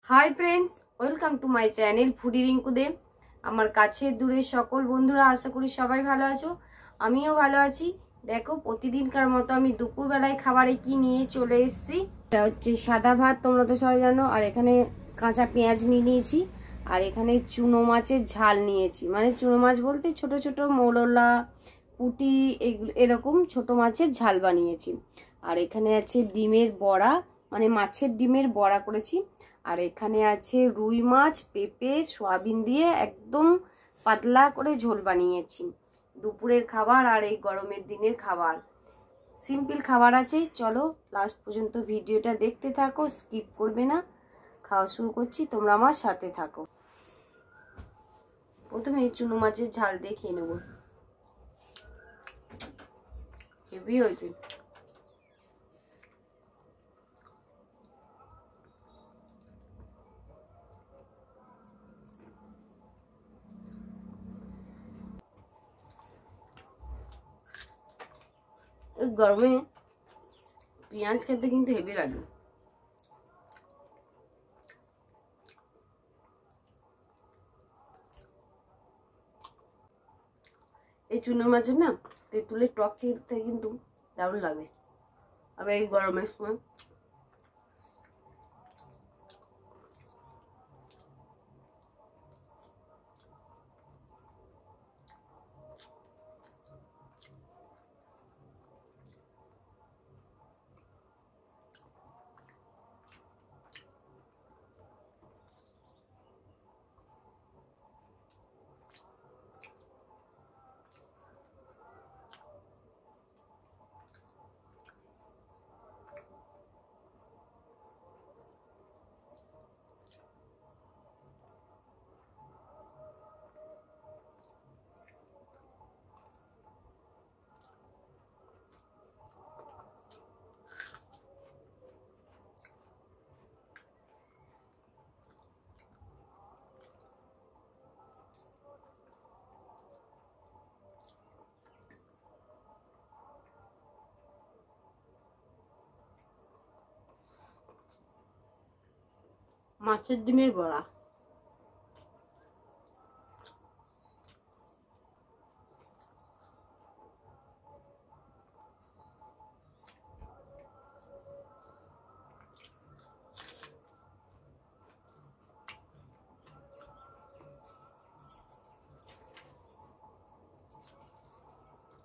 High friends, welcome to my channel foodie Rinku Dey. আমার কাছের দূরের সকল বন্ধুরা আশা করি সবাই ভালো আছো, আমিও ভালো আছি। দেখো, প্রতিদিনকার মতো আমি দুপুরবেলায় খাবারে কি নিয়ে চলে এসেছি। এটা হচ্ছে সাদা ভাত, তোমরা তো সবাই জানো। আর এখানে কাঁচা পেঁয়াজ নিয়ে নিয়েছি। আর এখানে চুনো মাছের ঝাল নিয়েছি, মানে চুনো মাছ বলতে ছোট ছোট মৌরলা, পুঁটি, এগুলো এরকম ছোট মাছের ঝাল বানিয়েছি। আর এখানে আছে ডিমের বড়া, মানে মাছের ডিমের বড়া করেছি। আর এখানে আছে রুই মাছ, পেঁপে, সয়াবিন দিয়ে একদম পাতলা করে ঝোল বানিয়েছি। দুপুরের খাবার আর এই গরমের দিনের খাবার, সিম্পল খাবার আছে। চলো লাস্ট পর্যন্ত ভিডিওটা দেখতে থাকো, স্কিপ করবে না। খাওয়া শুরু করছি, তোমরা আমার সাথে থাকো। প্রথমে চুনো মাছের ঝাল দিয়ে খেয়ে নেবো। হেভি হয়েছে। গরমে পেঁয়াজ খেতে কিন্তু হেভি লাগে। এই চুনো মাছের না তেঁতুলের টক খেতে কিন্তু দারুণ লাগে। আবার এই গরমের সময় মাছের ডিমের বড়া।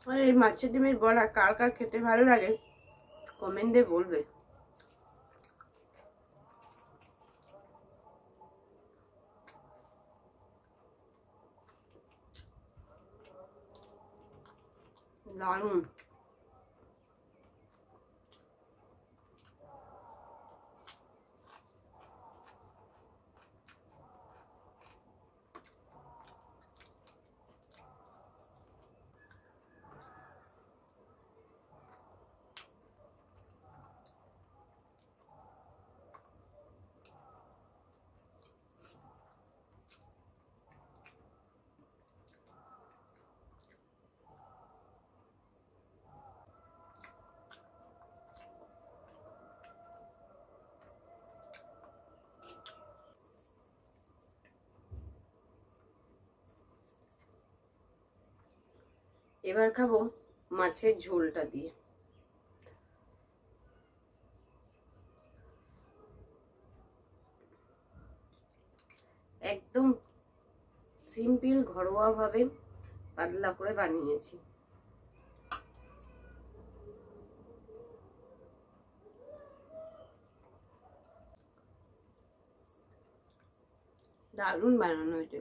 আর এই মাছের ডিমের বড়া কার কার খেতে ভালো লাগে কমেন্টে বলবে। দারুণ। এবার খাবো মাছের ঝোলটা দিয়ে। একদম সিম্পল ঘরোয়া ভাবে পাতলা করে বানিয়েছি। দারুণ বানানো হয়েছে।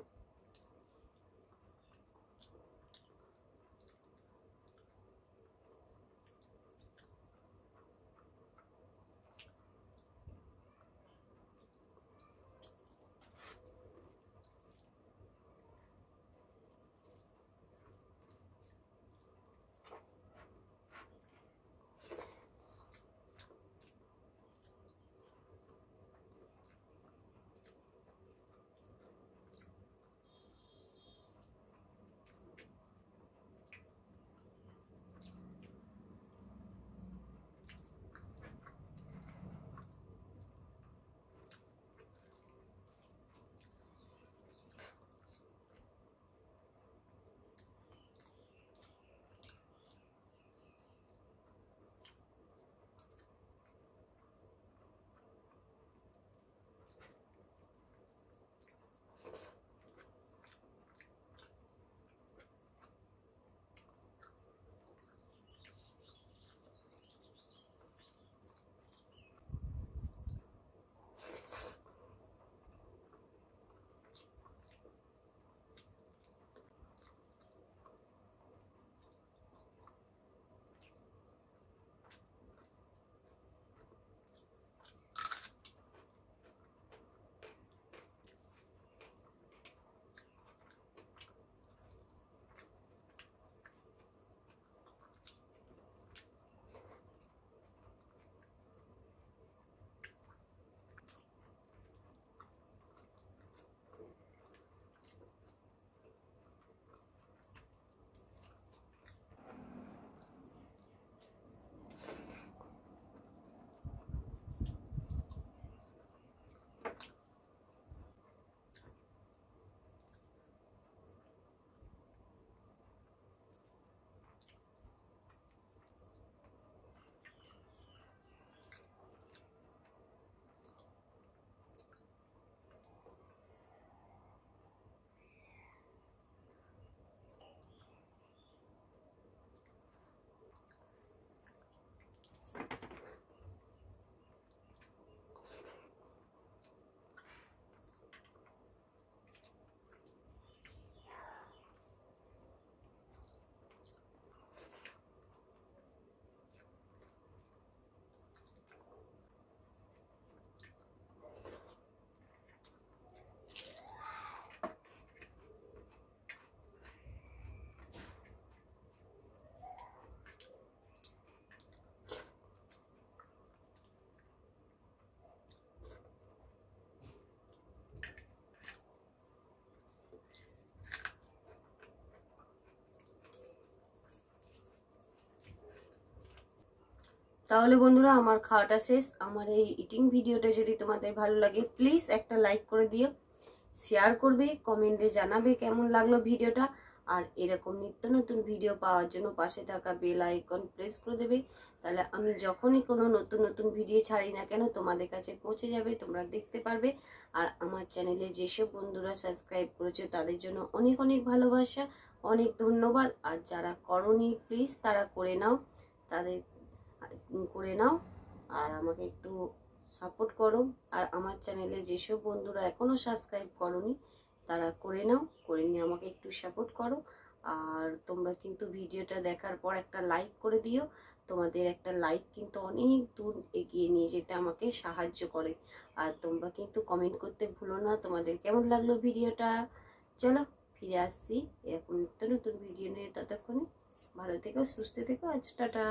তাহলে বন্ধুরা আমার খাওয়াটা শেষ। আমার এই ইটিং ভিডিওটা যদি তোমাদের ভালো লাগে প্লিজ একটা লাইক করে দিও, শেয়ার করবে, কমেন্টে জানাবে কেমন লাগলো ভিডিওটা। আর এরকম নিত্য নতুন ভিডিও পাওয়ার জন্য পাশে থাকা বেল আইকন প্রেস করে দেবে, তাহলে আমি যখনই কোনো নতুন নতুন ভিডিও ছাড়ি না কেন তোমাদের কাছে পৌঁছে যাবে, তোমরা দেখতে পারবে। আর আমার চ্যানেলে যেসব বন্ধুরা সাবস্ক্রাইব করেছে তাদের জন্য অনেক অনেক ভালোবাসা, অনেক ধন্যবাদ। আর যারা করনি প্লিজ তারা করে নাও, তাদের করে নাও আর আমাকে একটু সাপোর্ট করো। আর আমার চ্যানেলে যেসব বন্ধুরা এখনো সাবস্ক্রাইব করনি তারা করে নাও, করে নিয়ে আমাকে একটু সাপোর্ট করো। আর তোমরা কিন্তু ভিডিওটা দেখার পর একটা লাইক করে দিও, তোমাদের একটা লাইক কিন্তু অনেক দূর এগিয়ে নিয়ে যেতে আমাকে সাহায্য করে। আর তোমরা কিন্তু কমেন্ট করতে ভুলো না তোমাদের কেমন লাগলো ভিডিওটা। চলো ফিরে আসছি এরকম নিত্য নতুন ভিডিও নিয়ে, ততক্ষণে ভালো থেকো, সুস্থ থেকো, আজ টাটা।